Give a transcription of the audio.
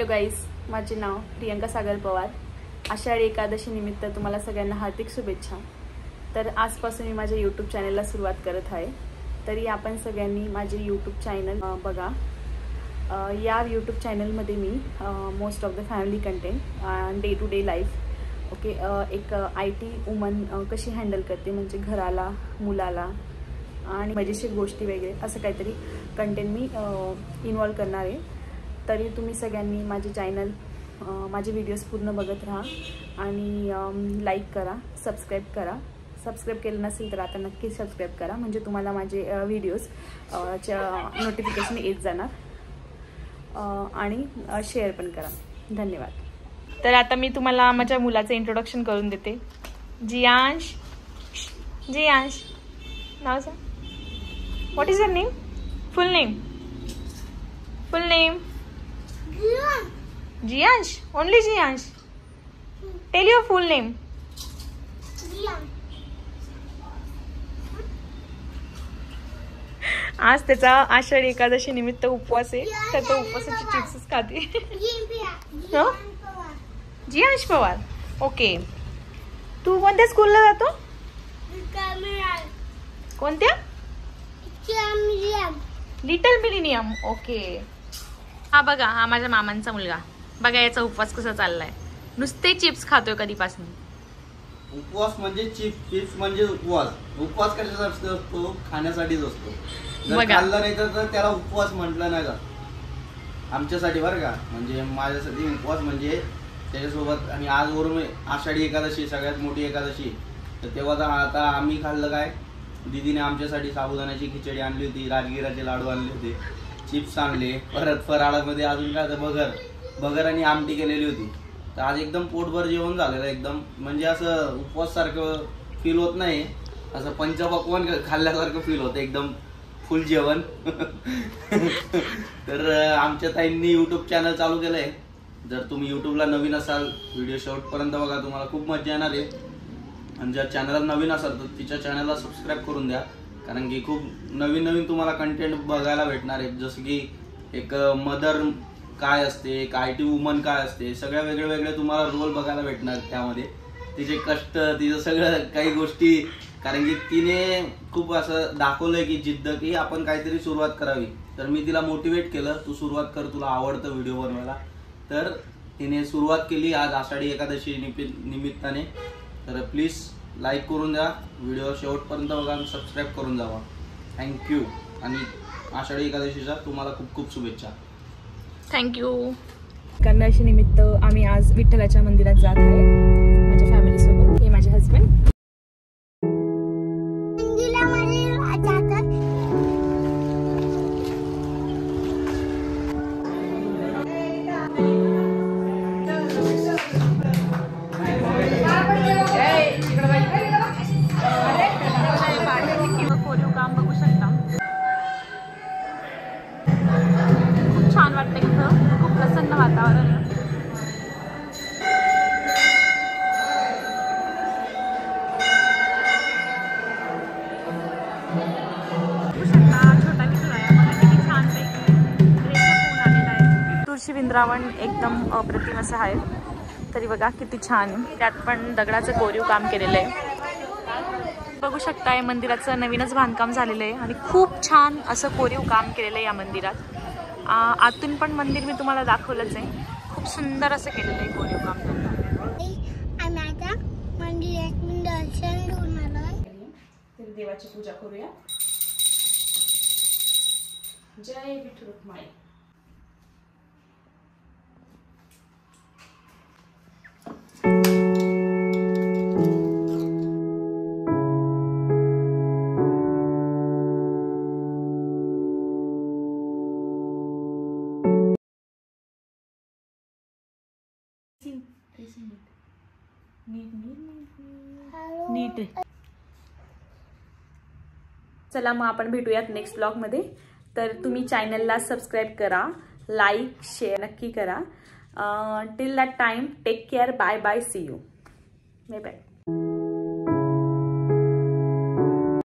Hello guys, माझे नाव प्रियंका सागर पवार। आषाढी एकादशी निमित्त तुम्हाला सगळ्यांना हार्दिक शुभेच्छा। तर आजपासून मी माझ्या यूट्यूब चॅनलला सुरुवात करत आहे, तरी आपण सगळ्यांनी माझे यूट्यूब चॅनल बघा। या यूट्यूब चॅनलमध्ये मी most of the family content, day to day life, okay, एक IT वुमन कशी हँडल करते, म्हणजे घराला, मुलाला आणि मजेशीर गोष्टी वगैरे असं काहीतरी कंटेंट मी इन्वॉल्व करणार आहे। तरी तुम्ही सगळ्यांनी माझे चॅनल, माझे व्हिडिओज पूर्ण बघत राहा आणि लाईक करा, सबस्क्राईब करा। सबस्क्राईब केलं नसेल तर आता नक्की सबस्क्राईब करा, म्हणजे तुम्हाला माझे व्हिडिओज नोटिफिकेशन येत जाणार। आणि शेअर पण करा। धन्यवाद। तर आता मी तुम्हाला माझ्या मुलाचं इंट्रोडक्शन करून देते। जियांश, जियांश नाव सांग। What is your name? Full name, full name? Jiyansh, only Jiyansh. Tell your full name. आज त्याचा आषाढी एकादशी निमित्त उपवास आहे, तर तो उपवासाची चिप्सच खाते। जियांश पवार, ओके। तू कोणत्या स्कूलला जातो? कोणत्या? Little millennium, okay. हा बघा, हा माझ्या मामांचा मुलगा बघा, याचा उपवास कसा चाललाय। नुसते चिप्स खातोय कधीपासून। उपवास म्हणजे चिप्स म्हणजे उपवास। उपवास कशासाठी असतो? खाण्यासाठीच असतो। जर खाल्लं नाही तर त्याला उपवास म्हटलं नाही जात आमच्यासाठी, बरं का। म्हणजे माझ्यासाठी उपवास म्हणजे त्याच्यासोबत, आणि आजवरून आषाढी एकादशी सगळ्यात मोठी एकादशी, तर तेव्हा आता आम्ही खाल्लं काय, दीदीने आमच्यासाठी साबुदाण्याची खिचडी आणली होती, राजगिराचे लाडू आणले होते, चिप्स आणले, परत फराळामध्ये अजून काय भगर आणि आमटी केलेली होती। तर आज एकदम पोटभर जेवण झालेलं, एकदम म्हणजे असं उपवास सारखं फील होत नाही, असं पंचपक्वान्न खाल्ल्यासारखं फील होतं, एकदम फुल जेवण। तर आमच्या ताईंनी यूट्यूब चॅनल चालू केलंय। जर तुम्ही यूट्यूबला नवीन असाल, व्हिडिओ शेवटपर्यंत बघा, तुम्हाला खूप मजा येणार आहे। आणि जर चॅनलला नवीन असाल तर तिच्या चॅनलला सबस्क्राईब करून द्या, कारण की खूप नवीन नवीन तुम्हाला कंटेंट बघायला भेटणार आहे। जसं की एक मदर काय असते, एक IT वुमन काय असते, सगळ्या वेगळे वेगळे तुम्हाला रोल बघायला भेटणार त्यामध्ये। तिचे कष्ट, तिचं सगळं काही गोष्टी, कारण की तिने खूप असं दाखवलंय की जिद्द, की आपण काहीतरी सुरुवात करावी। तर मी तिला मोटिवेट केलं, तू सुरुवात कर, तुला आवडतं व्हिडिओ बनवायला। तर तिने सुरुवात केली आज आषाढी एकादशी निमित्ताने। तर प्लीज लाईक करून द्या, व्हिडिओ शेवटपर्यंत बघा आणि सबस्क्राईब करून जावा। थँक्यू। आणि आषाढी एकादशीच्या तुम्हाला खूप खूप शुभेच्छा। थँक्यू। एकादशी निमित्त आम्ही आज विठ्ठलाच्या मंदिरात जात आहे माझ्या फॅमिली सोबत। हे माझे हस्बंड। छान वाटतं इथं, खूप प्रसन्न वातावरण आहे। छोटा विठुराया बघा किती छान पैकी होऊन आलेला आहे। तुळशी वृंदावन एकदम अप्रतिम असं आहे। तरी बघा किती छान आहे, त्यात पण दगडाचं कोरीव काम केलेलं आहे। बघू शकताय मंदिराचं नवीनच बांधकाम झालेलं आहे आणि खूप छान असं कोरीव काम केलेलं आहे या मंदिरात। आतून पण मंदिर मी तुम्हाला दाखवलंच आहे, खूप सुंदर असं केलेलं आहे कोरीव काम त्यांना। तर देवाची पूजा करूया। जय विठ्ठल रुक्माई। नीट। चला मग आपण भेटूयात नेक्स्ट ब्लॉग मध्ये। तर तुम्ही चॅनलला सबस्क्राईब करा, लाईक शेअर नक्की करा। Till that time take care, bye bye, see you, bye bye.